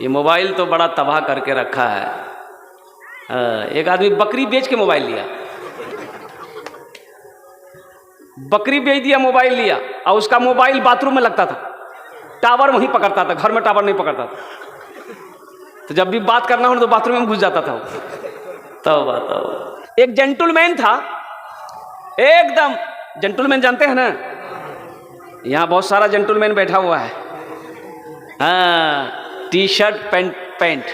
ये मोबाइल तो बड़ा तबाह करके रखा है। एक आदमी बकरी बेच के मोबाइल लिया, बकरी बेच दिया, मोबाइल लिया, और उसका मोबाइल बाथरूम में लगता था, टावर वहीं पकड़ता था, घर में टावर नहीं पकड़ता था, तो जब भी बात करना हो तो बाथरूम में घुस जाता था। तो एक जेंटलमैन था, एकदम जेंटलमैन, जानते हैं ना, यहाँ बहुत सारा जेंटलमैन बैठा हुआ है। हाँ, टी शर्ट पैंट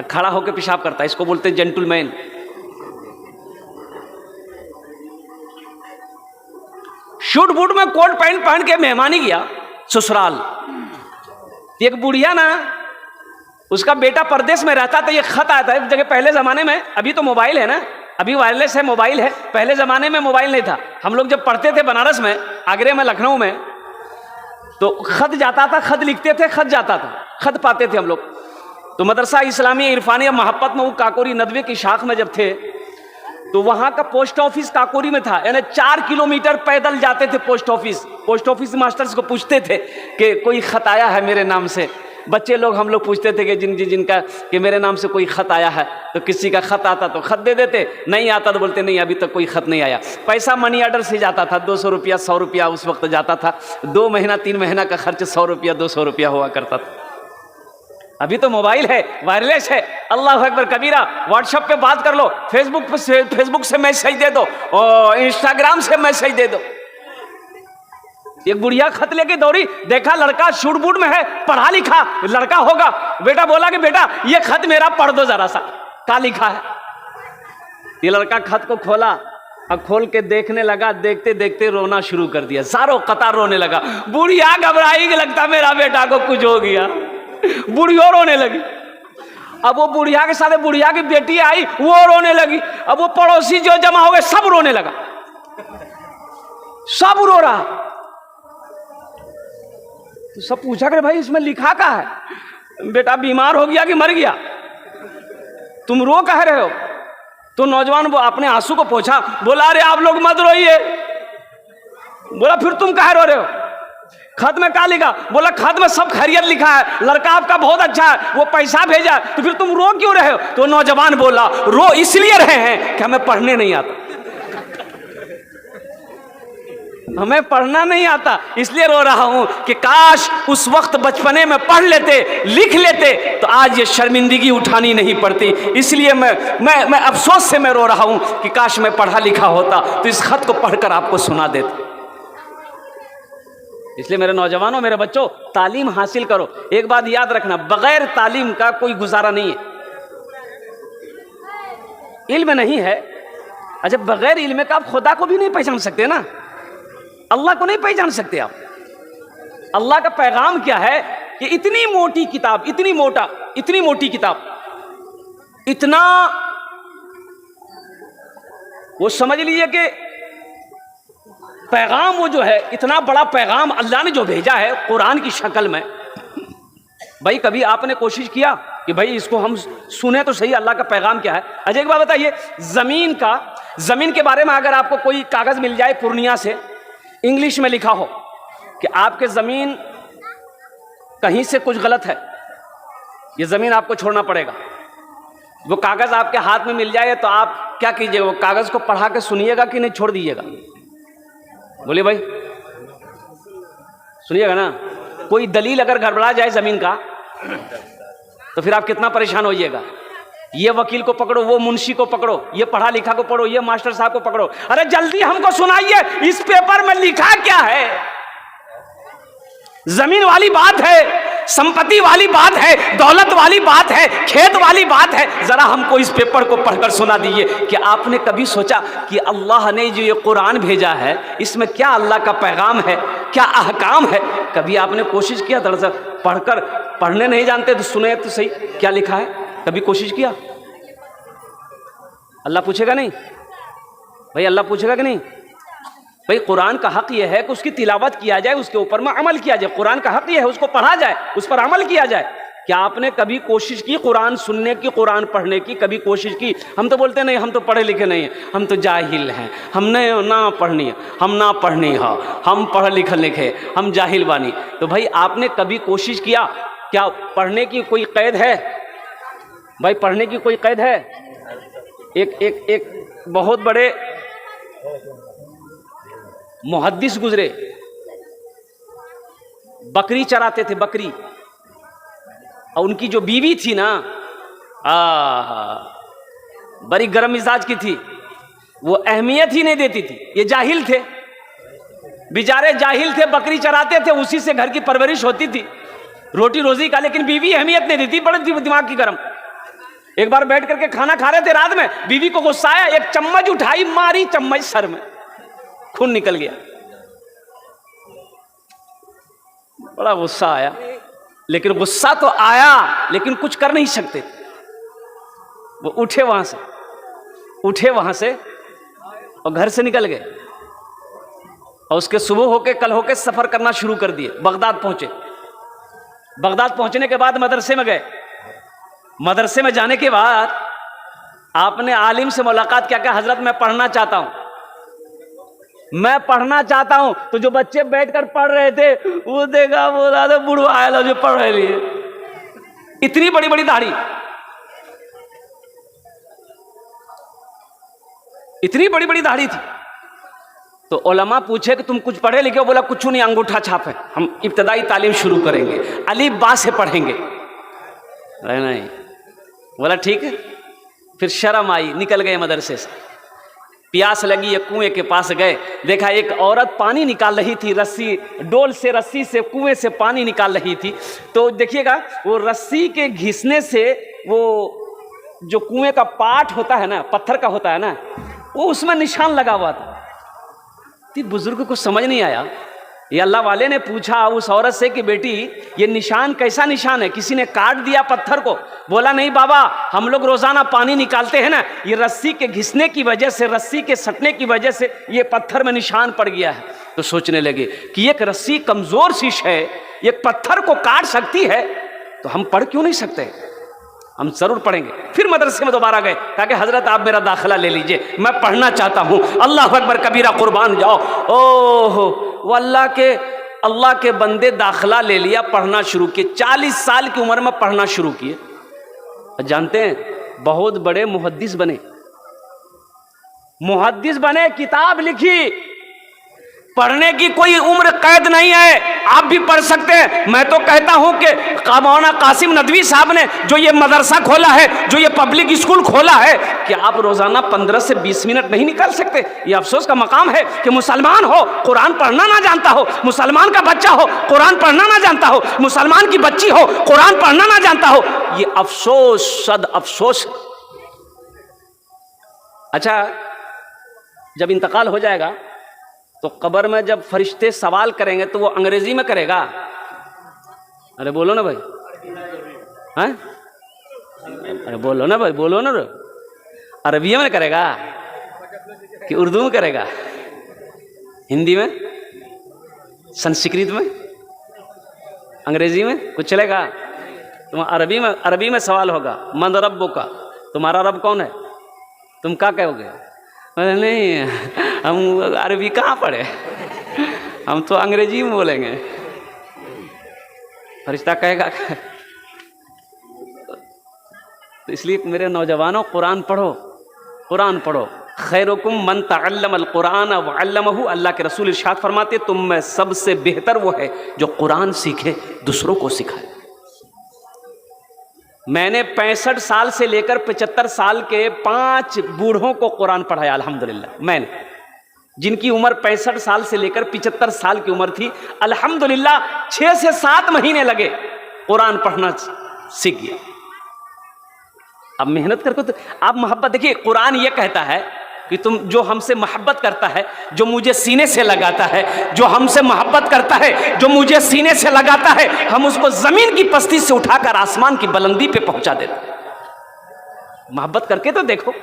खड़ा होकर पेशाब करता है, इसको बोलते हैं जेंटलमैन। शूट बूट में कोट पैंट पहन के मेहमानी गया ससुराल। एक बुढ़िया ना, उसका बेटा परदेश में रहता था, ये खत आता है जगह। पहले जमाने में, अभी तो मोबाइल है ना, अभी वायरलेस है, मोबाइल है, पहले जमाने में मोबाइल नहीं था। हम लोग जब पढ़ते थे बनारस में, आगरे में, लखनऊ में, तो खत जाता था, खत लिखते थे, खत जाता था, खत पाते थे हम लोग। तो मदरसा इस्लामी इरफानिया महब्बत में, वो काकोरी नदवे की शाख में जब थे, तो वहां का पोस्ट ऑफिस काकोरी में था, यानी 4 किलोमीटर पैदल जाते थे post office. Post office masters को पूछते थे कि कोई खत आया है मेरे नाम से। बच्चे लोग, हम लोग पूछते थे कि जिनका कि मेरे नाम से कोई खत आया है, तो किसी का खत आता तो खत दे देते, नहीं आता तो बोलते नहीं, अभी तक कोई खत नहीं आया। पैसा मनी ऑर्डर से जाता था, 200 रुपया 100 रुपया उस वक्त जाता था। 2 महीना 3 महीना का खर्च 100 रुपया 200 रुपया हुआ करता था। अभी तो मोबाइल है, वायरलेस है, अल्लाह अकबर कबीरा। व्हाट्सएप पे बात कर लो, फेसबुक से मैसेज दे दो, और इंस्टाग्राम से मैसेज दे दो। एक बुढ़िया खत लेके दौड़ी, देखा लड़का शूट बूट में है, पढ़ा लिखा लड़का होगा। बेटा बोला कि बेटा ये खत मेरा पढ़ दो जरा सा, क्या लिखा है। ये लड़का खत को खोला, अब खोल के देखने लगा, देखते देखते रोना शुरू कर दिया, सारों कतार रोने लगा। बुढ़िया घबराई कि लगता मेरा बेटा को कुछ हो गया, बुढ़िया रोने लगी। अब वो बुढ़िया के साथ बुढ़िया की बेटी आई, वो रोने लगी। अब वो पड़ोसी जो जमा हो गए, सब रोने लगा, सब रो रहा। तो सब पूछा कि भाई इसमें लिखा क्या है, बेटा बीमार हो गया कि मर गया, तुम रो कह रहे हो। तो नौजवान वो अपने आंसू को पोंछा, बोला अरे आप लोग मत रोइए। बोला फिर तुम कह रो रहे हो, खत में क्या लिखा। बोला खत में सब खैरियत लिखा है, लड़का आपका बहुत अच्छा है, वो पैसा भेजा, तो फिर तुम रो क्यों रहे हो। तो नौजवान बोला रो इसलिए रहे हैं कि हमें पढ़ने नहीं आता, हमें पढ़ना नहीं आता, इसलिए रो रहा हूं कि काश उस वक्त बचपने में पढ़ लेते, लिख लेते, तो आज ये शर्मिंदगी उठानी नहीं पड़ती। इसलिए मैं अफसोस से मैं रो रहा हूं कि काश मैं पढ़ा लिखा होता तो इस खत को पढ़कर आपको सुना देता। इसलिए मेरे नौजवानों, मेरे बच्चों, तालीम हासिल करो। एक बात याद रखना, बगैर तालीम का कोई गुजारा नहीं है। इल्म नहीं है, अच्छा बगैर इल्म का आप खुदा को भी नहीं पहचान सकते ना, अल्लाह को नहीं पहचान सकते आप। अल्लाह का पैगाम क्या है कि इतनी मोटी किताब, इतनी मोटी किताब, इतना, वो समझ लीजिए कि पैगाम वो जो है, इतना बड़ा पैगाम अल्लाह ने जो भेजा है कुरान की शक्ल में। भाई कभी आपने कोशिश किया कि भाई इसको हम सुने तो सही, अल्लाह का पैगाम क्या है। अच्छा एक बात बताइए, जमीन के बारे में अगर आपको कोई कागज मिल जाए पूर्णिया से, इंग्लिश में लिखा हो कि आपके जमीन कहीं से कुछ गलत है, ये जमीन आपको छोड़ना पड़ेगा, वो कागज आपके हाथ में मिल जाए, तो आप क्या कीजिएगा, वो कागज को पढ़ा के सुनिएगा कि नहीं छोड़ दीजिएगा। बोलिए भाई, सुनिएगा ना। कोई दलील अगर गड़बड़ा जाए जमीन का, तो फिर आप कितना परेशान होइएगा। ये वकील को पकड़ो, वो मुंशी को पकड़ो, ये पढ़ा लिखा को पकड़ो, ये मास्टर साहब को पकड़ो, अरे जल्दी हमको सुनाइए इस पेपर में लिखा क्या है। जमीन वाली बात है, संपत्ति वाली बात है, दौलत वाली बात है, खेत वाली बात है, जरा हमको इस पेपर को पढ़कर सुना दीजिए कि आपने कभी सोचा कि अल्लाह ने जो ये कुरान भेजा है, इसमें क्या अल्लाह का पैगाम है, क्या अहकाम है। कभी आपने कोशिश किया, दरअसल पढ़कर, पढ़ने नहीं जानते तो सुने तो सही क्या लिखा है, कभी कोशिश किया। अल्लाह पूछेगा नहीं भाई, अल्लाह पूछेगा कि नहीं भाई। कुरान का हक यह है कि उसकी तिलावत किया जाए, उसके ऊपर में अमल किया जाए। कुरान का हक यह है उसको पढ़ा जाए, उस पर अमल किया जाए। क्या आपने कभी कोशिश की कुरान सुनने की, कुरान पढ़ने की, कभी कोशिश की। हम तो बोलते नहीं, हम तो पढ़े लिखे नहीं हैं, हम तो जाहिल हैं, हमने ना पढ़नी, हम ना पढ़नी है, हम पढ़ लिखे लिखे, हम जाहिल बानी। तो भाई आपने कभी कोशिश किया क्या पढ़ने की कोई कैद है भाई? पढ़ने की कोई कैद है? एक बहुत बड़े मुहद्दिस गुजरे, बकरी चराते थे, बकरी, और उनकी जो बीवी थी ना, बड़ी गर्म मिजाज की थी, वो अहमियत ही नहीं देती थी। ये जाहिल थे, बेचारे जाहिल थे, बकरी चराते थे, उसी से घर की परवरिश होती थी, रोटी रोजी का, लेकिन बीवी अहमियत नहीं देती, बड़ी दिमाग की गर्म। एक बार बैठ करके खाना खा रहे थे रात में, बीवी को गुस्सा आया, एक चम्मच उठाई, मारी चम्मच सर में, खून निकल गया। बड़ा गुस्सा आया, लेकिन गुस्सा तो आया, लेकिन कुछ कर नहीं सकते। वो उठे वहां से और घर से निकल गए, और उसके सुबह होके कल होके सफर करना शुरू कर दिए। बगदाद पहुंचे। बगदाद पहुंचने के बाद मदरसे में गए। मदरसे में जाने के बाद आपने आलिम से मुलाकात क्या? हजरत मैं पढ़ना चाहता हूं, मैं पढ़ना चाहता हूं। तो जो बच्चे बैठकर पढ़ रहे थे वो देखा, बोला तो बुढ़वा आया जो पढ़ रहे लिए, इतनी बड़ी बड़ी दाढ़ी, इतनी बड़ी बड़ी दाढ़ी थी। तो उलमा पूछे कि तुम कुछ पढ़े लिखे हो? बोला कुछ नहीं, अंगूठा छाप है, हम इब्तदाई तालीम शुरू करेंगे, अलीफ बा से पढ़ेंगे। नहीं, बोला ठीक है। फिर शर्म आई, निकल गए मदरसे से। प्यास लगी, एक कुएं के पास गए, देखा एक औरत पानी निकाल रही थी, रस्सी डोल से, रस्सी से कुएं से पानी निकाल रही थी। तो देखिएगा, वो रस्सी के घिसने से वो जो कुएं का पाट होता है ना, पत्थर का होता है ना, वो उसमें निशान लगा हुआ था। बुजुर्ग को समझ नहीं आया। ये अल्लाह वाले ने पूछा उस औरत से कि बेटी ये निशान कैसा निशान है? किसी ने काट दिया पत्थर को? बोला नहीं बाबा, हम लोग रोजाना पानी निकालते हैं ना, ये रस्सी के घिसने की वजह से, रस्सी के सटने की वजह से ये पत्थर में निशान पड़ गया है। तो सोचने लगे कि एक रस्सी कमजोर सी है, एक पत्थर को काट सकती है, तो हम पढ़ क्यों नहीं सकते? हम जरूर पढ़ेंगे। फिर मदरसे में दोबारा गए, कहा कि हजरत आप मेरा दाखिला ले लीजिए, मैं पढ़ना चाहता हूँ। अल्लाह अकबर कबीरा, कुर्बान जाओ। ओह, वो अल्लाह के बंदे दाखिला ले लिया, पढ़ना शुरू किए। 40 साल की उम्र में पढ़ना शुरू किए। जानते हैं, बहुत बड़े मुहद्दिस बने, किताब लिखी। पढ़ने की कोई उम्र कैद नहीं है, आप भी पढ़ सकते हैं। मैं तो कहता हूं कि मौलाना कासिम नदवी साहब ने जो ये मदरसा खोला है, जो ये पब्लिक स्कूल खोला है, कि आप रोजाना 15 से 20 मिनट नहीं निकाल सकते? ये अफसोस का मकाम है कि मुसलमान हो, कुरान पढ़ना ना जानता हो, मुसलमान का बच्चा हो, कुरान पढ़ना ना जानता हो, मुसलमान की बच्ची हो, कुरान पढ़ना ना जानता हो। ये अफसोस, सद अफसोस। अच्छा, जब इंतकाल हो जाएगा तो कब्र में जब फरिश्ते सवाल करेंगे तो वो अंग्रेजी में करेगा? अरे बोलो ना भाई, हैं? अरे बोलो ना भाई, बोलो ना। अरबिया में करेगा कि उर्दू में करेगा? हिंदी में, संस्कृत में, अंग्रेजी में? कुछ चलेगा? तुम अरबी में सवाल होगा, मन रब्बो का, तुम्हारा रब कौन है? तुम क्या कहोगे? नहीं, हम अरबी कहाँ पढ़े, हम तो अंग्रेजी में बोलेंगे। फरिश्ता कहेगा। तो इसलिए मेरे नौजवानों, कुरान पढ़ो, कुरान पढ़ो। खैरुकुम मन तअल्लमल कुरान व अल्लमहु, अल्लाह के रसूल इरशाद फरमाते, तुम में सबसे बेहतर वो है जो कुरान सीखे, दूसरों को सिखाए। मैंने 65 साल से लेकर 75 साल के 5 बूढ़ों को कुरान पढ़ाया, अल्हम्दुलिल्लाह। मैंने, जिनकी उम्र 65 साल से लेकर 75 साल की उम्र थी, अल्हम्दुलिल्लाह 6 से 7 महीने लगे, कुरान पढ़ना सीख गया। अब मेहनत करके तो आप मोहब्बत, देखिए कुरान ये कहता है कि तुम जो हमसे मोहब्बत करता है, जो मुझे सीने से लगाता है, जो हमसे मोहब्बत करता है, जो मुझे सीने से लगाता है, हम उसको जमीन की पस्ती से उठाकर आसमान की बुलंदी पे पहुंचा देते हैं। मोहब्बत करके तो देखो,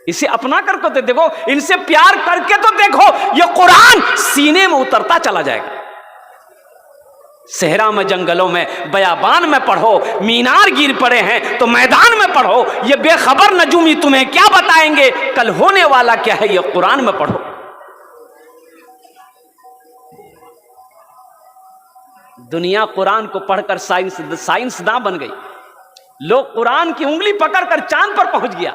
इसे अपना करके तो देखो, इनसे प्यार करके तो देखो, ये कुरान सीने में उतरता चला जाएगा। सहरा में, जंगलों में, बयाबान में पढ़ो, मीनार गिर पड़े हैं तो मैदान में पढ़ो। ये बेखबर नजूमी तुम्हें क्या बताएंगे, कल होने वाला क्या है, ये कुरान में पढ़ो। दुनिया कुरान को पढ़कर साइंसदान बन गई। लोग कुरान की उंगली पकड़कर चांद पर पहुंच गया।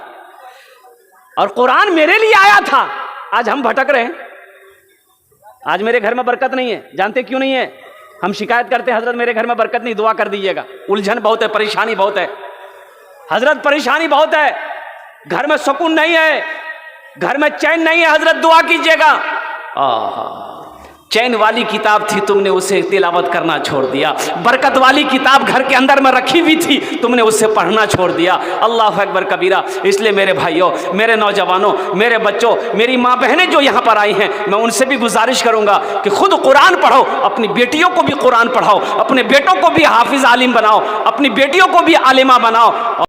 और कुरान मेरे लिए आया था, आज हम भटक रहे हैं। आज मेरे घर में बरकत नहीं है, जानते क्यों नहीं है? हम शिकायत करते हैं, हजरत मेरे घर में बरकत नहीं, दुआ कर दीजिएगा। उलझन बहुत है, परेशानी बहुत है हजरत, परेशानी बहुत है, घर में सुकून नहीं है, घर में चैन नहीं है हजरत, दुआ कीजिएगा। चैन वाली किताब थी, तुमने उसे तिलावत करना छोड़ दिया। बरकत वाली किताब घर के अंदर में रखी हुई थी, तुमने उसे पढ़ना छोड़ दिया। अल्लाह अकबर कबीरा। इसलिए मेरे भाइयों, मेरे नौजवानों, मेरे बच्चों, मेरी माँ बहनें जो यहाँ पर आई हैं, मैं उनसे भी गुजारिश करूँगा कि खुद कुरान पढ़ो, अपनी बेटियों को भी कुरान पढ़ाओ, अपने बेटों को भी हाफिज आलिम बनाओ, अपनी बेटियों को भी आलिमा बनाओ।